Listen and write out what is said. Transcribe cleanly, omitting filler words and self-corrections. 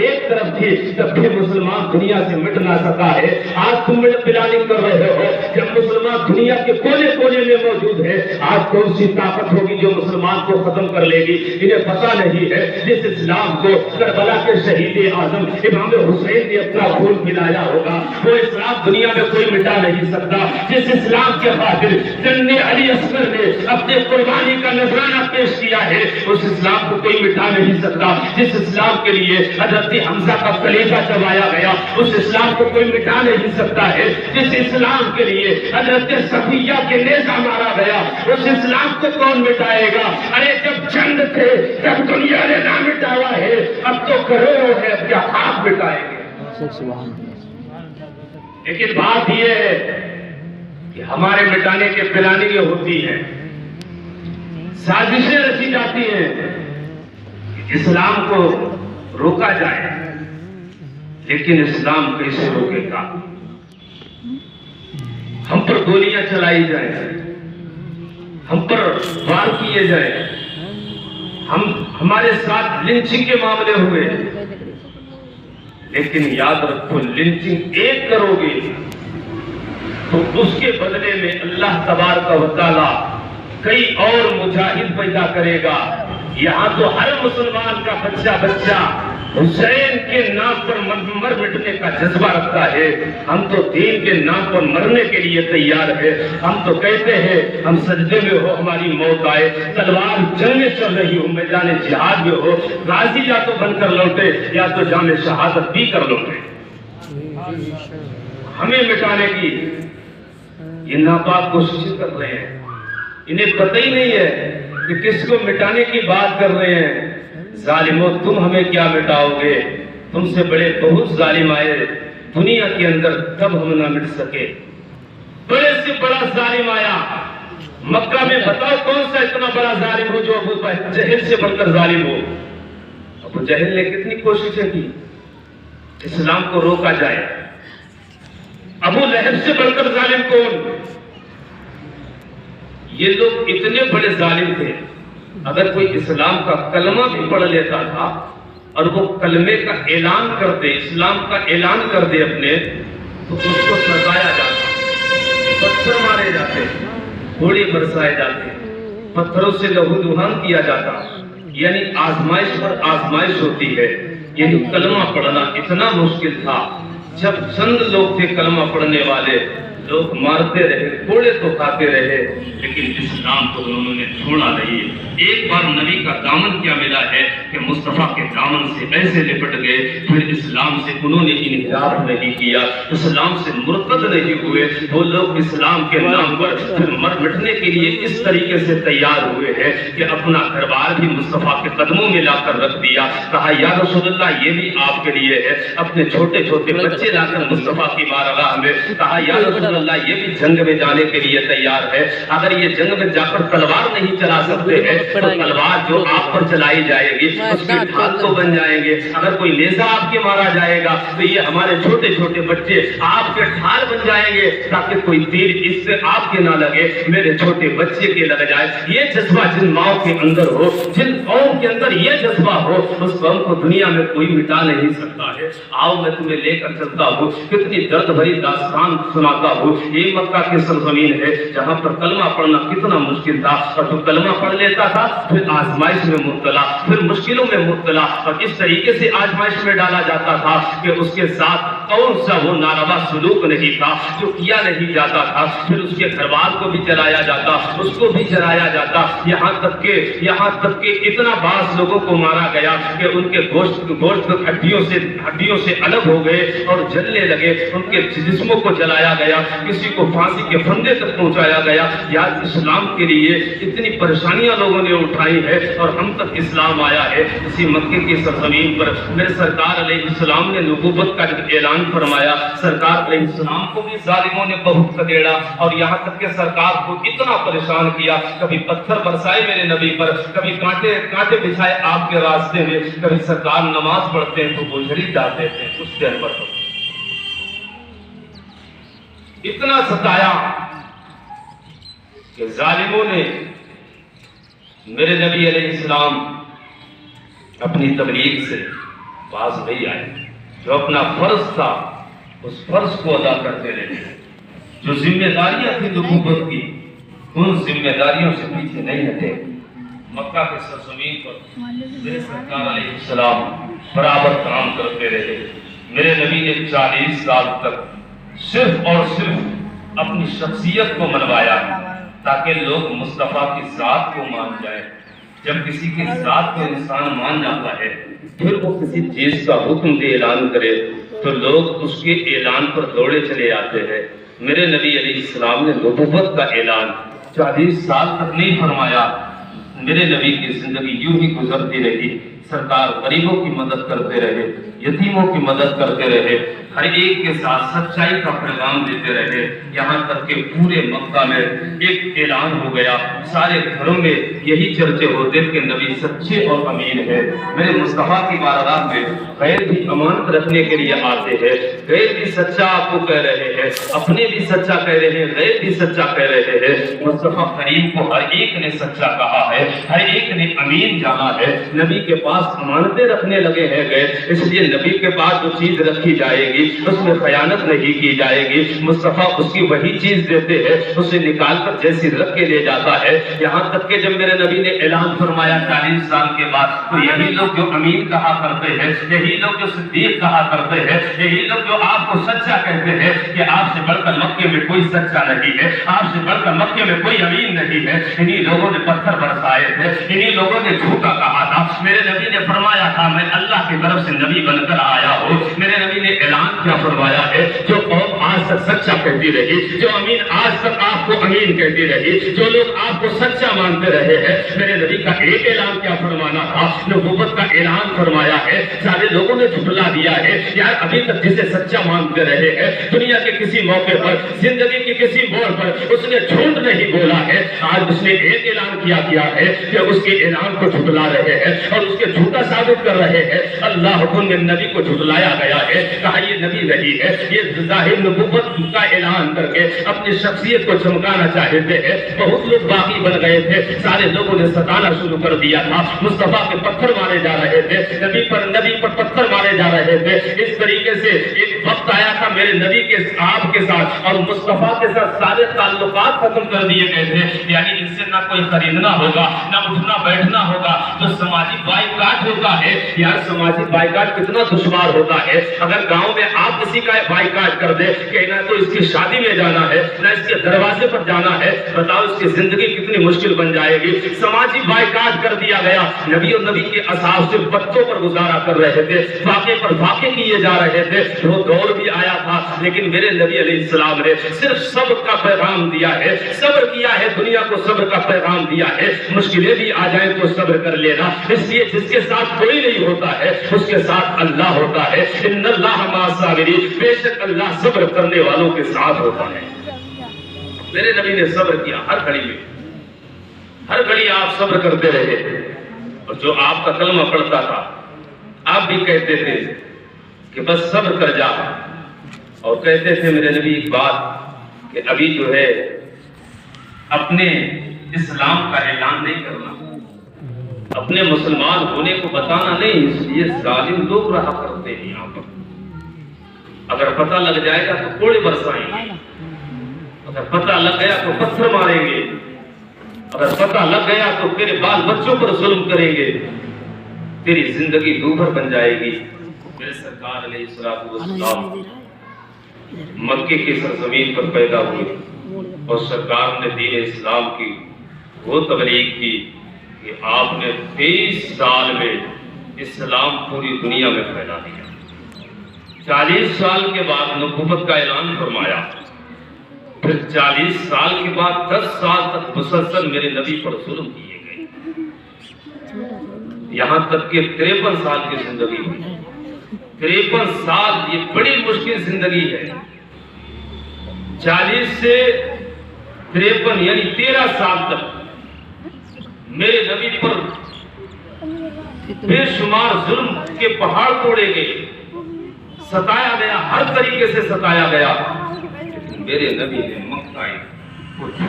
ایک طرف تھی تب بھی مسلمان دنیا سے مٹ نہ سکا ہے. آج تم پلاننگ کر رہے ہو جب مسلمان دنیا کے کونے کونے میں موجود ہے. آج کون سی طاقت ہوگی جو مسلمان کو ختم کر لے گی؟ انہیں پتا نہیں ہے جس اسلام کو کربلا کے شہید اعظم امام حسین نے اپنا خون پلایا ہوگا وہ اسلام دنیا میں کوئی مٹا نہیں سکتا. جس اسلام کے خاطر جنرل علی اصغر نے اپنے قربانی کا نذرانہ پیش کیا ہے اس اسلام کو کوئی مٹا نہیں سکتا. جس اسلام کے لیے حضرت حمزہ کا کلیجہ چبایا گیا اس اسلام کو کوئی مٹا نہیں سکتا ہے. جس اسلام کے لیے حضرت صفیہ کے نیزہ مارا گیا اس اسلام کو کون مٹائے گا؟ ارے جب جنگ تھے جب دنیا نے نہ مٹایا ہے اب تو کروڑوں ہے اب کیا خاک مٹائیں گے. لیکن بات یہ ہے کہ ہمارے مٹانے کے پلاننگیں ہوتی ہیں سازشیں رچی جاتی ہیں کہ اسلام کو روکا جائے. لیکن اسلام کیسے روکے گا؟ ہم پر گولیاں چلائی جائیں ہم پر وار کیے جائیں ہمارے ساتھ لنچنگ کے معاملے ہوئے. لیکن یاد رکھو لنچنگ ایک کرو گے تو اس کے بدلے میں اللہ تبارک و تعالیٰ کئی اور مجاہد پیدا کرے گا. یہاں تو ہر مسلمان کا بچہ حسین کے نام پر مر مٹنے کا جذبہ رکھتا ہے. ہم تو دین کے نام پر مرنے کے لیے تیار ہے. ہم تو کہتے ہیں ہم سجدے میں ہو ہماری موت آئے تلوار جنگ میں چل رہی ہو میدان جہاد میں ہو غازی یا تو بن کر لوٹے یا تو جام شہادت بھی کر لوٹے. ہمیں مٹانے کی یہ ناپاک کوششیں کر رہے ہیں. انہیں پتہ ہی نہیں ہے کہ کس کو مٹانے کی بات کر رہے ہیں. ظالموں تم ہمیں کیا مٹاؤ گے؟ تم سے بڑے بہت ظالم آئے دنیا کے اندر تب ہم نہ مٹ سکے. بڑے سے بڑا ظالم آیا مکہ میں. بتاؤ کون سا اتنا بڑا ظالم ہو جو ابو جہل سے بڑھ کر ظالم ہو؟ ابو جہل نے کتنی کوششیں کی اسلام کو روکا جائے. ابو لہب سے بڑھ کر ظالم کون؟ یہ لوگ اتنے بڑے ظالم تھے اگر کوئی اسلام کا کلمہ بھی پڑھ لیتا تھا اور وہ کلمے کا اعلان کر دے اسلام کا اعلان کر دے اپنے تو اس کو سزایا جاتا پتھر مارے جاتے گھوڑے برسائے جاتے پتھروں سے لہو لہان کیا جاتا. یعنی آزمائش پر آزمائش ہوتی ہے. یعنی کلمہ پڑھنا اتنا مشکل تھا. جب چند لوگ تھے کلمہ پڑھنے والے لوگ مارتے رہے گھوڑے تو کھاتے رہے لیکن اسلام کو انہوں نے چھوڑا نہیں. ایک بار نبی کا دامن کیا ملا ہے کہ مصطفیٰ کے دامن سے ایسے لپٹ گئے پھر اسلام سے انہوں نے انحراف نہیں کیا اسلام سے مرتد نہیں ہوئے. وہ لوگ اسلام کے نام پر پھر مر مٹنے کے لیے اس طریقے سے تیار ہوئے ہیں کہ اپنا گھر بار بھی مصطفیٰ کے قدموں میں لا کر رکھ دیا. کہا یا رسول اللہ یہ بھی آپ کے لیے ہے. اپنے چھوٹے چھوٹے بچے لا کر مصطفیٰ کی بارگاہ میں. کہا یا رسول اللہ یہ بھی جنگ میں جانے کے لیے تیار ہے. اگر یہ جنگ میں جا کر تلوار نہیں چلا سکتے ہیں تو تلوار جو آپ پر چلائی جائے گی اس کے ڈھال تو بن جائیں گے. اگر کوئی نیزہ آپ کے مارا جائے گا تو یہ ہمارے چھوٹے چھوٹے بچے آپ کے ڈھال بن جائیں گے تاکہ کوئی تیر اس سے آپ کے نہ لگے میرے چھوٹے بچے کے لگ جائے. یہ جذبہ جن ماؤں کے اندر ہو جن قوم کے اندر یہ جذبہ ہو اس قوم کو دنیا میں کوئی مٹا نہیں سکتا ہے. آؤ میں تمہیں لے کر چلتا ہوں کتنی درد بھری داستان سناتا ہوں. یہ مکہ کی سرزمین ہے جہاں پر کلمہ پڑھنا کتنا مشکل تھا اور جو کلمہ پڑھ لیتا تھا پھر آزمائش میں مبتلا پھر مشکلوں میں مبتلا اور اس طریقے سے آزمائش میں ڈالا جاتا تھا کہ اس کے ساتھ کون سا وہ ناروا سلوک نہیں تھا جو کیا نہیں جاتا تھا. پھر اس کے گھر وال کو بھی جلایا جاتا اس کو بھی جلایا جاتا یہاں تک کہ اتنا بعض لوگوں کو مارا گیا کہ ان کے گوشت ہڈیوں سے الگ ہو گئے اور جلنے لگے. ان کے جسموں کو جلایا گیا کسی کو پھانسی کے پھندے تک پہنچایا گیا. یاد اسلام کے لیے اتنی پریشانیاں لوگوں نے اٹھائی ہے اور ہم تک اسلام آیا ہے. اسی مکے کی سرزمین پر میرے سرکار علیہ السلام نے نبوت کا اعلان فرمایا. سرکار علیہ السلام کو بھی ظالموں نے بہت کھدیڑا اور یہاں تک کہ سرکار کو اتنا پریشان کیا کبھی پتھر برسائے میرے نبی پر کبھی کانٹے بچھائے آپ کے راستے میں کبھی سرکار نماز پڑھتے ہیں تو گوجری ڈالتے تھے اس دن پر اتنا ستایا کہ ظالموں نے میرے نبی علیہ السلام اپنی تبلیغ سے पास नहीं आए, जो अपना फर्ज था उस फर्ज को अदा करते रहे, जो जिम्मेदारियां थी नबूवत की उन जिम्मेदारियों से पीछे नहीं हटे। मक्का के सरजमीन पर मेरे सरकार अलैहिस्सलाम बराबर काम करते रहे। मेरे नबी ने 40 साल तक सिर्फ और सिर्फ अपनी शख्सियत को मनवाया ताकि लोग मुस्तफा की जात को मान जाए। जब किसी की जात को इंसान मान जाता है फिर वो किसी चीज का हुक्म दे ऐलान करे तो लोग उसके ऐलान पर दौड़े चले आते हैं। मेरे नबी अलैहिस्सलाम ने नबूवत का ऐलान 40 साल तक नहीं फरमाया। मेरे नबी की जिंदगी यूं ही गुजरती रही। सरकार गरीबों की मदद करते रहे, यतीमों की मदद करते रहे, हर एक के साथ सच्चाई का पैगाम देते रहे। यहाँ तक कि पूरे मक्का में एक ऐलान हो गया, सारे घरों में यही चर्चे होते कि नबी सच्चे और अमीन है। मेरे मुस्तफा की बारगाह में गैर भी अमानत रखने के लिए आते हैं। गैर भी सच्चा आपको कह रहे हैं, अपने भी सच्चा कह रहे हैं, गैर भी सच्चा कह रहे हैं। मुस्तफा करीम को हर एक ने सच्चा कहा है, हर एक ने अमीन जाना है। नबी के पास अमानतें रखने लगे हैं गैर, इसलिए नबी के पास जो चीज रखी जाएगी उसमें खयानत नहीं की जाएगी। मुस्तफा उसकी वही चीज देते हैं, उसे निकाल कर जैसी रख के ले जाता है। यहाँ तक कि जब मेरे नबी ने ऐलान फरमाया 40 साल के बाद, तो यही लोग जो अमीन कहा करते हैं, यही लोग जो सिद्दीक कहा करते हैं, यही लोग जो आपको सच्चा कहते हैं कि आपसे बढ़कर मक्के में कोई सच्चा नहीं है, आपसे बढ़कर मक्के में कोई अमीन नहीं है, इन्हीं लोगों ने पत्थर बरसाए थे, इन्हीं लोगों ने झूठा कहा था। मेरे नबी ने फरमाया था मैं अल्लाह की तरफ से नबी बनकर आया हूँ। मेरे नबी ने ऐलान क्या फरमाया है, जो कौम आज तक सच्चा कहती रही, जो अमीन आज तक आपको अमीन कहती रही, जो लोग आपको सच्चा मानते रहे हैं, मेरे नबी का एक ऐलान क्या फरमाना था, नबूवत का ऐलान फरमाया है। सारे लोगों ने झुठला दिया है यार, अभी तक जिसे सच्चा मानते रहे हैं, दुनिया के किसी मौके पर, जिंदगी के किसी मोड़ पर उसने झूठ नहीं बोला है। आज उसने एक ऐलान किया है कि उसके ऐलान को झुठला रहे हैं और उसके झूठा साबित कर रहे हैं। अल्लाह हुक्म में नबी को झुठलाया गया है, कहा ये नबी नहीं है, ये जाहिर नबूवत का ऐलान करके अपनी शख्सियत को चमकाना चाहते हैं। बहुत लोग बाकी बन गए थे, सारे लोगों ने सताना शुरू कर दिया था। मुस्तफा के पत्थर मारे जा रहे थे, नबी पर पत्थर मारे जा रहे थे। इस तरीके से एक वक्त आया था मेरे नबी के आपके साथ और मुस्तफा के साथ सारे ताल्लुकात खत्म कर दिए गए थे। यानी इनसे ना कोई खरीदना होगा, ना उठना बैठना होगा, तो समाजी बाइकाट होता है। यार समाजी बाइकाट कितना दुश्वार होता है। अगर गांव में आप किसी का बाइकाट कर दे कि ना तो इसकी शादी में जाना है, ना इसके दरवाजे पर जाना है, बताओ इसकी जिंदगी कितनी मुश्किल बन जाएगी। समाजी बाइकाट कर दिया गया। नबी और नबी के असहाब सिर्फ बच्चों पर गुजारा कर रहे थे, वाक़े पर वाक़े किए जा रहे थे। वो दौर भी आया था, लेकिन मेरे नबी अलैहिस्सलाम ने सिर्फ सब्र का पैगाम दिया है, सब्र किया है, दुनिया को सब्र का पैगाम दिया है। मुश्किलें भी आ जाए तो सब्र कर लेना, इसलिए जिसके साथ कोई नहीं होता है उसके साथ अल्लाह होता है। इन्नल्लाह मअस-साबिरीन, बेशक अल्लाह सब्र करने वालों के साथ होता है। मेरे नबी ने सब्र किया हर घड़ी में, हर घड़ी आप सब्र करते रहे। और जो आपका कलमा पढ़ता था आप भी कहते थे कि बस सब्र कर जा, और कहते थे मेरे नबी एक बात कि अभी जो है अपने इस्लाम का ऐलान नहीं करना, अपने मुसलमान होने को बताना नहीं, इसलिए जालिम लोग रहा करते हैं यहाँ पर। अगर पता लग जाएगा तो कोड़े बरसाएंगे, अगर पता लग गया तो पत्थर मारेंगे, अगर पता लग गया तो तेरे बाल बच्चों पर जुल्म करेंगे, तेरी जिंदगी दूभर बन जाएगी। मेरे सरकार अलैहिस्सलातु वस्सलाम मक्के की सरजमीन पर पैदा हुए और सरकार ने दीन इस्लाम की वो तबलीग की कि आपने 23 साल में इस्लाम पूरी दुनिया में फैला दिया। 40 साल के बाद नबूवत का ऐलान फरमाया, फिर 40 साल के बाद 10 साल तक मुसलसल मेरे नबी पर जुल्म किए गए, यहाँ तक कि 53 साल की जिंदगी हुई। 53 साल ये बड़ी मुश्किल जिंदगी है। 40 से 53 यानी 13 साल तक मेरे नबी पर बेशुमार जुल्म के पहाड़ तोड़े गए, सताया गया, हर तरीके से सताया गया। मेरे नबी ने मक्का